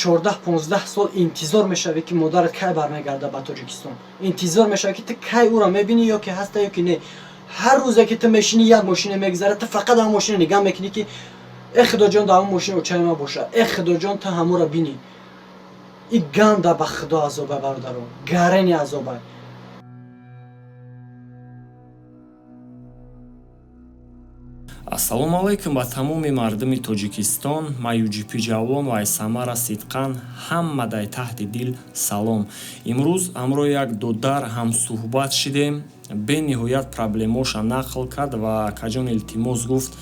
14-15 سال انتظار میشوی که مادرت کی برمیگرده به تاجیکستان. انتظار میشوی که تو کی او را میبینی یا که هست یا که نه. هر روزی که تو میشینی یک ماشین میگذره، تو فقط اون ماشین نگاه میکنی که ای خدا جان در اون ماشین اوچای ما باشه، ای خدا جان تو همو را بینی. این گنده به خدا عذابه برادران، گرنی عذابه. ассалому алайкум ба тамоми мардуми тоҷикистон. ман юҷипи ҷавлон ва самара сидқан ҳамадай таҳти дил салом. имрӯз ҳамроҳи як додар ҳамсӯҳбат шидем. бениҳоят проблемоша нақл кард ва акаҷон илтимос гуфт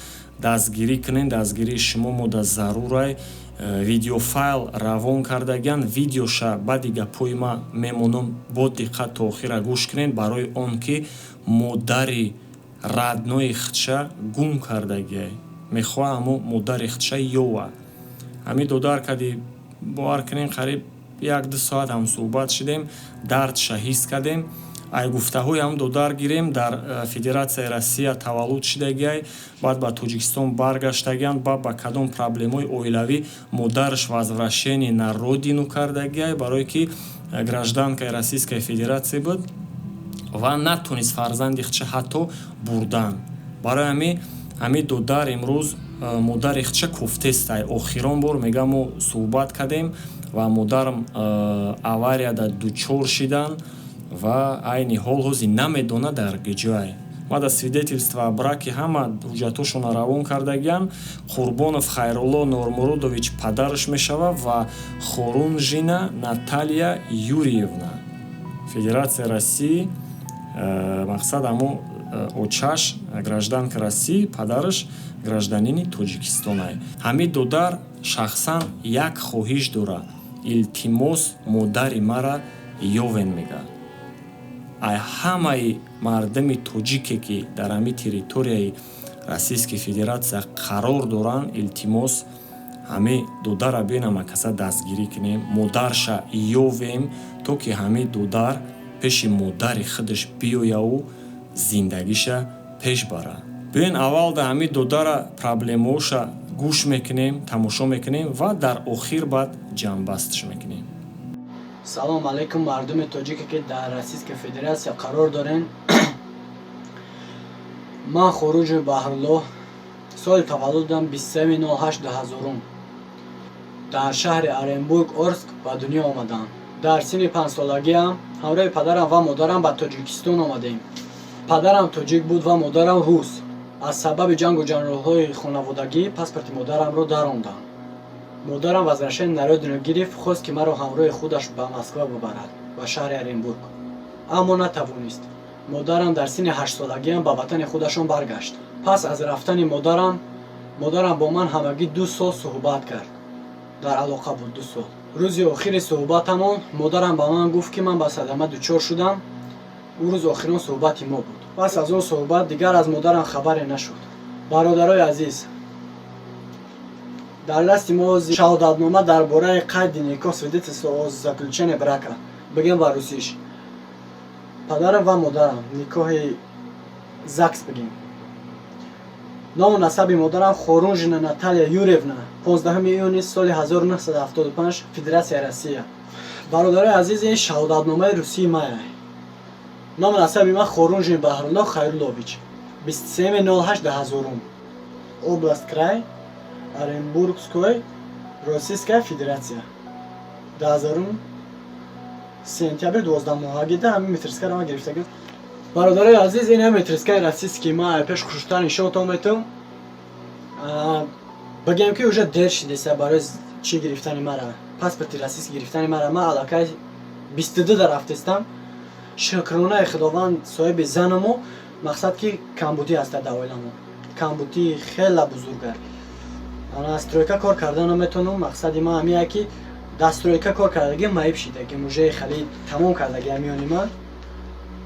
дастгирӣ кунем, дастгирии шумо мода зарурай. видеофайл равон кардаган видеоша баъди гапҳои ма мемонам. бо диққат то охира гӯш кунед барои он ки модари раднои худша гум кардагиай мехоҳа ҳамо модари худша ёва. ҳамин додар кади бовар кунем қариб 1-2 соат ҳамсӯҳбат шидем, дардша ҳис кардем. ай гуфтаҳои ҳам додар гирем дар федератсияи Россия таваллуд шидагиай, баъд ба Тоҷикистон баргаштагиан, баъд ба кадом проблемаи оилавӣ модараш возвращение на родину кардагиай, барое ки гражданкаи Российской Федерации буд ва натонист фарзанди худша ҳатто бурдан. барои ҳамин додар имрӯз модари худша кофтестай. охирон бор мегӯям мо суҳбат кардем ва модарам аварияда дучор шидан ва айни ҳол ҳозир намедона дар куҷоай. баъд аз свидетельства браки ҳама ҳуҷҷатошона равон кардагиан. Қурбонов Хайрулло Нормуродович падараш мешавад ва Хорунжина Наталья Юрьевна. Федератсияи России мақсад ҳамо очаш гражданка России, падараш гражданини Тоҷикистонай. ҳамин додар шахсан як хоҳиш дорад. илтимос модари мара ёвен мегӯяд. ай ҳамаи мардуми тоҷике ки дар ҳамин территорияи Российской Федератсия қарор доранд, илтимос ҳамин додара бинам акаса дастгирӣ кунем, модарша ёвем, то ки ҳамин додар пеши модари худаш биёяву зиндагиша пеш барад. биёен аввал да ҳамин додара проблемаоша гӯш мекунем, тамошо мекунем ва дар охир баъд ҷамъбастш мекунем. салом алейкум мардуми тоҷике ки дар Российской Федерация қарор дорен. ман Хоруҷи Баҳрулло, соли таваллудам 23/08/2000 дар шаҳри Оренбург, Орск ба дунё омадам. дар синни 5 солагиам ҳамроҳи падарам ва модарам ба Тоҷикистон омадем. падарам тоҷик буд ва модарам рус. аз сабаби ҷангу ҷанҷолҳои хонаводагӣ паспорти модарамро даронданд. модарам возвращение на родину гирифт, хост ки маро ҳамроҳи худаш ба Москва бибарад, ба шаҳри Оренбург. аммо натавонист. модарам дар синни 8 солагиам ба ватани худашон баргашт. пас аз рафтани модарам бо ман ҳамагӣ 2 сол суҳбат кард. дар алоқа буд 2 сол. рӯзи охири суҳбатамон модарам ба ман гуфт ки ман ба садама дучор шудам. ӯ рӯз охирон суҳбати мо буд. пас аз он суҳбат дигар аз модарам хабаре нашуд. бародарои азиз, дар дасти мо шаҳодатнома дар бораи қайди никоҳ, свидетельство о заключении брака, бигем ва русиш. падарам ва модарам никоҳи ЗАГС бигем. ному насаби модарам Хорунжина Наталья Юрьевна, 15 июни соли 1975, Федератсияи Россия. бародарои азиз, ин шаҳодатномаи русии мая. ному насаби ман Хорунжин Баҳрулло Хайруллович, 23/08/2000, област край, Оренбургской, Российская Федерация. 2000 сентябр 12 моҳагида ҳамин метрискаро ма гирифтагӣ. бародарои азиз, ин ҳам метрискаи российский ма пеш хуштар нишонтон метавм. бигем ки уже дер шидеса барои чӣ гирифтани мара, паспорти российский гирифтани мара. ман аллакай 22 рафтестам. шукронаи худованд соҳиби занамо, мақсад ки камбудӣ аста дар оиламон. камбудӣ хела бузурга. ана стройка кор карда наметонам. мақсади ман ҳамия ки дар стройка кор кардагим маиб шидагим, уже хали тамом кардагим миёни ман.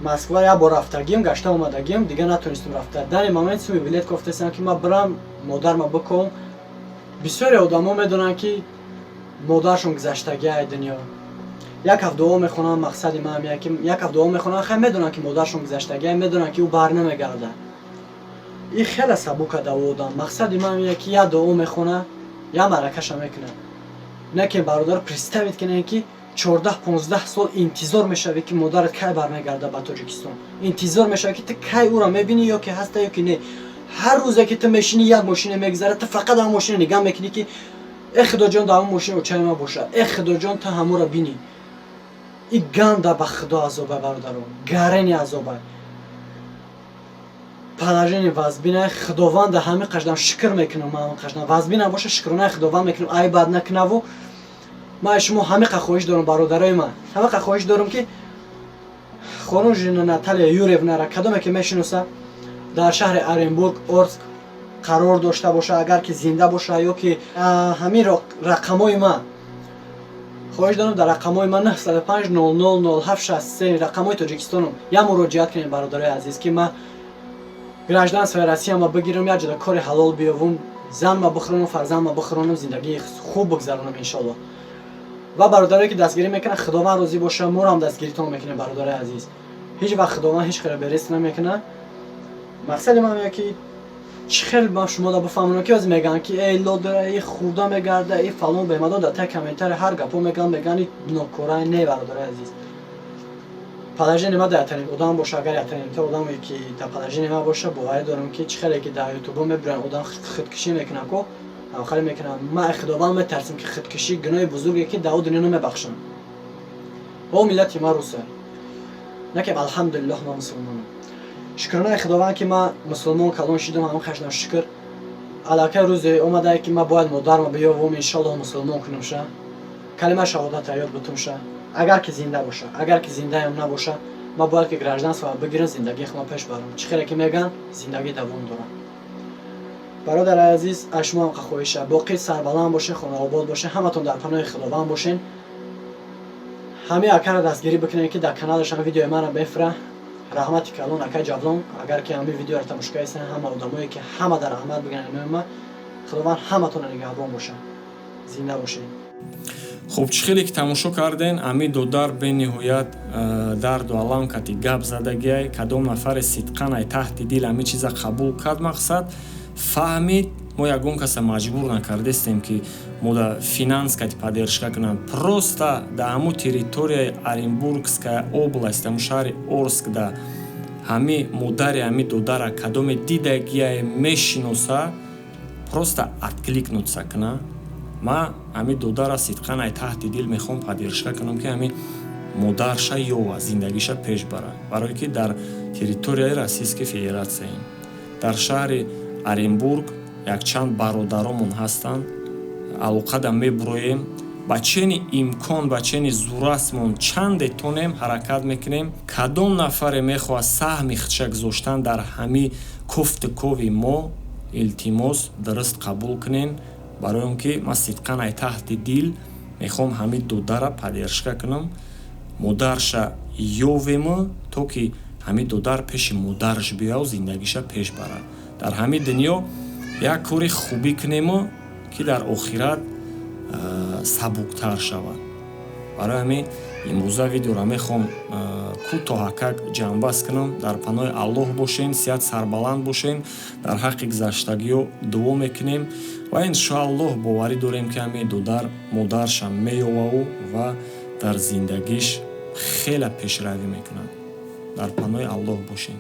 Москва я бор рафтагим, гашта омадагим, дига натонистам рафта. дар ин момент суми билет кофтесам ки ман бирам модарма биком. бисёре одамо медонанд ки модаршон гузаштагиаи дунё. як ҳафт дуо мехонам. мақсади ман ҳамия ки як ҳафт дуо мехонам, хай медонанд ки модаршон гузаштагиаи, медонанд ки ӯ барнамегарда. ин хеле сабука дар одам. мақсади ман ҳамия ки я дуо мехона, я маъракаша мекунад. نه که برادر представить کنین که 14-15 سال انتظار میشوی که مادرت کی برمیگرده به تاجیکستان، انتظار میشوی که تو کی او را میبینی یا که هسته یا که نه. هر روزی که تو میشینی یک ماشین میگذره، تو فقط اون ماشین نگاه میکنی که ای خدا جان در اون ماشین اوچای ما باشه، ای خدا جان تا همو را بینی. این گنده به خدا عذابه برادران، گرنی عذابه. پدرجان وزبینه خداوند همه قشدم شکر میکنم، من قشدم وزبینه باشه شکرانه خداوند میکنم، ای بد نکنه. و من شما همه خواهش دارم برادرای من، همه خواهش دارم که خانم ژنا ناتالیا یوریونا را کدومی که میشناسه در شهر ارنبورگ اورسک قرار داشته باشه، اگر که زنده باشه یا که همین رقمای من خواهش دارم در رقمای من 905 00 0763 رقمای تاجیکستانم یا مراجعت کنین برادرای عزیز که من گراجدانství Россия ما بگیرم، یک جدا کار حلال بیاوم، زن ما بخورم، فرزند ما بخورم، زندگی خوب بگذرونم انشالله. و برادرایی که دستگیری میکنه خداوند راضی باشه، ما هم دستگیریتون میکنه برادرای عزیز. هیچ وقت خداوند هیچ خیلی برست نمیکنه. مقصد من اینه که چخیل با شما دا بفهمونم که از میگن که ای لودره ای خورده میگرده ای فلان به مداد تا کامنتر هر گپو میگن نوکرای نه برادرای عزیز. پدرجان ما داترین آدم باشه، اگر اترین تا آدمی که تا پدرجان ما باشه باید دارم که چخیلی که در یوتیوب میبرن آدم خودکشی میکنه کو آخر میکنه. ما خداوند میترسیم که خودکشی گناه بزرگی که در دنیا نمیبخشن. با ملت ما روسه نکیم الحمدلله ما مسلمانم. شکرانه خداوند که ما مسلمان کلان شدم، همون خشنم شکر. علاقه روز اومده که ما باید مادرم بیاوم انشالله مسلمان کنم شه. کلمه شهادت یاد بتم شه. اگر که زنده باشه، اگر که زنده هم نباشه، ما باید که گراجدانství بگیرم زندگی خودم پیش برم. چخیلی که میگن زندگی دوام داره. برادر عزیز شما هم خواهشه باقی سربلند باشه، خانه آباد باشه، همتون در پناه خداوند باشین. همه اکر دستگیری بکنین که در کانالش هم ویدیو من رو بفره. رحمتی کلون اکر جبلان اگر که همه ویدیو رو تماشا کردین، همه آدمایی که همه در رحمت بگن من خداوند همتون نگهبان باشه، زنده باشین. خуб чӣ хеле ки тамошо кардем, ами додар бениҳоят дарду алам кати гап задагиай, кадом нафаре сидқанай таҳти дил ами чиза қабул кард. мақсад фаҳмид мо ягон каса маҷбур накардестем ки мода финанс кати паддержка кунанд. Просто да ҳаму территорияи Оренбургская область, ҳаму шаҳри Орск да ҳами модари ами додара кадоме дидагиай мешиноса, просто откликнуться куна. ма ами додара сидқанай таҳти дил мехоҳам паддержка кунам ки ами модарша ёва зиндагиша пеш бара, барое ки дар территорияи Российской Федератсияем. дар шаҳри Оренбург якчанд бародаромон ҳастанд, алоқада мебуроем ба чени имкон, ба чени зурастмон чанде тонем ҳаракат мекунем. кадом нафаре мехоҳад саҳми худша гузоштан дар ҳами кофтукови мо, илтимос дуруст қабул кунен, барои он ки ман сидқанай таҳти дил мехоҳам ҳами додара паддержка кунам. модарша ёвему то ки ҳами додар пеши модарш бияв зиндагиша пеш бара. дар ҳами дунё як кори хубӣ кунемо ки дар охират сабуктар шавад. барои ҳамин имрӯза видеоро мехоҳам кӯтоҳакак ҷамъбаст кунам. дар паноҳи аллоҳ бошен, сиҳат сарбаланд бошен, дар ҳаққи гузаштагиҳо дуо мекунем ва иншоаллоҳ боварӣ дорем ки ҳамин додар модарша меёваву ва дар зиндагиш хеле пешравӣ мекунад. дар паноҳи аллоҳ бошен.